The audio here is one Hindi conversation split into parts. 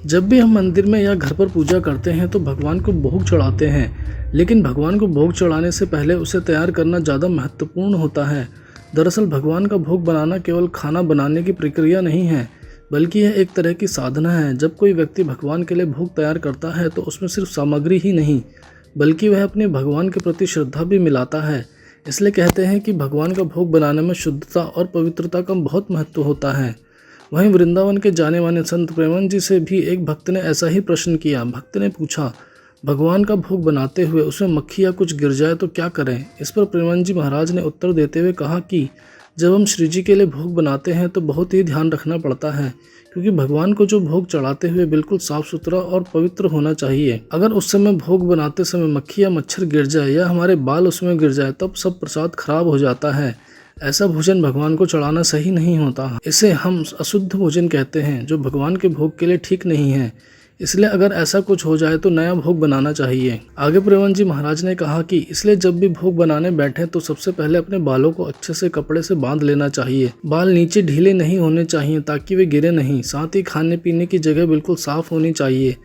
जब भी हम मंदिर में या घर पर पूजा करते हैं तो भगवान को भोग चढ़ाते हैं, लेकिन भगवान को भोग चढ़ाने से पहले उसे तैयार करना ज़्यादा महत्वपूर्ण होता है। दरअसल भगवान का भोग बनाना केवल खाना बनाने की प्रक्रिया नहीं है, बल्कि यह एक तरह की साधना है। जब कोई व्यक्ति भगवान के लिए भोग तैयार करता है तो उसमें सिर्फ सामग्री ही नहीं, बल्कि वह अपने भगवान के प्रति श्रद्धा भी मिलाता है। इसलिए कहते हैं कि भगवान का भोग बनाने में शुद्धता और पवित्रता का बहुत महत्व होता है। वहीं वृंदावन के जाने माने संत प्रेमानंद जी से भी एक भक्त ने ऐसा ही प्रश्न किया। भक्त ने पूछा, भगवान का भोग बनाते हुए उसमें मक्खी या कुछ गिर जाए तो क्या करें? इस पर प्रेमानंद जी महाराज ने उत्तर देते हुए कहा कि जब हम श्री जी के लिए भोग बनाते हैं तो बहुत ही ध्यान रखना पड़ता है, क्योंकि भगवान को जो भोग चढ़ाते हुए बिल्कुल साफ सुथरा और पवित्र होना चाहिए। अगर उस समय भोग बनाते समय मक्खी या मच्छर गिर जाए या हमारे बाल उसमें गिर जाए तब सब प्रसाद खराब हो जाता है। ऐसा भोजन भगवान को चढ़ाना सही नहीं होता। इसे हम अशुद्ध भोजन कहते हैं, जो भगवान के भोग के लिए ठीक नहीं है। इसलिए अगर ऐसा कुछ हो जाए तो नया भोग बनाना चाहिए। आगे प्रेमानंद जी महाराज ने कहा कि इसलिए जब भी भोग बनाने बैठे तो सबसे पहले अपने बालों को अच्छे से कपड़े से बांध लेना चाहिए। बाल नीचे ढीले नहीं होने चाहिए ताकि वे गिरे नहीं। साथ ही खाने पीने की जगह बिल्कुल साफ होनी चाहिए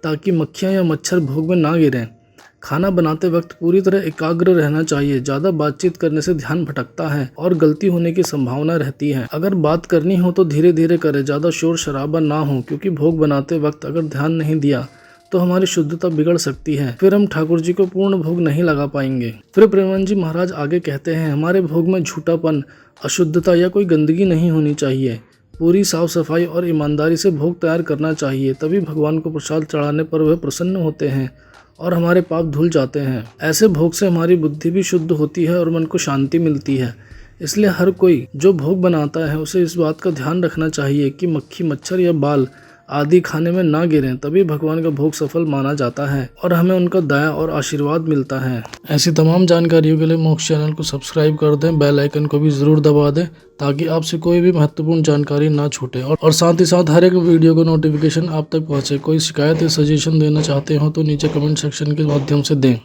ताकि मक्खियाँ या मच्छर भोग में ना गिरें। खाना बनाते वक्त पूरी तरह एकाग्र रहना चाहिए। ज़्यादा बातचीत करने से ध्यान भटकता है और गलती होने की संभावना रहती है। अगर बात करनी हो तो धीरे धीरे करें, ज़्यादा शोर शराबा ना हो, क्योंकि भोग बनाते वक्त अगर ध्यान नहीं दिया तो हमारी शुद्धता बिगड़ सकती है। फिर हम ठाकुर जी को पूर्ण भोग नहीं लगा पाएंगे। फिर प्रेमानंद जी महाराज आगे कहते हैं, हमारे भोग में झूठापन, अशुद्धता या कोई गंदगी नहीं होनी चाहिए। पूरी साफ सफाई और ईमानदारी से भोग तैयार करना चाहिए, तभी भगवान को प्रसाद चढ़ाने पर वह प्रसन्न होते हैं और हमारे पाप धुल जाते हैं। ऐसे भोग से हमारी बुद्धि भी शुद्ध होती है और मन को शांति मिलती है। इसलिए हर कोई जो भोग बनाता है उसे इस बात का ध्यान रखना चाहिए कि मक्खी, मच्छर या बाल आदि खाने में ना गिरें, तभी भगवान का भोग सफल माना जाता है और हमें उनका दया और आशीर्वाद मिलता है। ऐसी तमाम जानकारियों के लिए मोक्ष चैनल को सब्सक्राइब कर दें, बेल आइकन को भी जरूर दबा दें ताकि आपसे कोई भी महत्वपूर्ण जानकारी ना छूटे और साथ ही साथ हर एक वीडियो को नोटिफिकेशन आप तक पहुंचे। कोई शिकायत या सजेशन देना चाहते हो तो नीचे कमेंट सेक्शन के माध्यम से दें।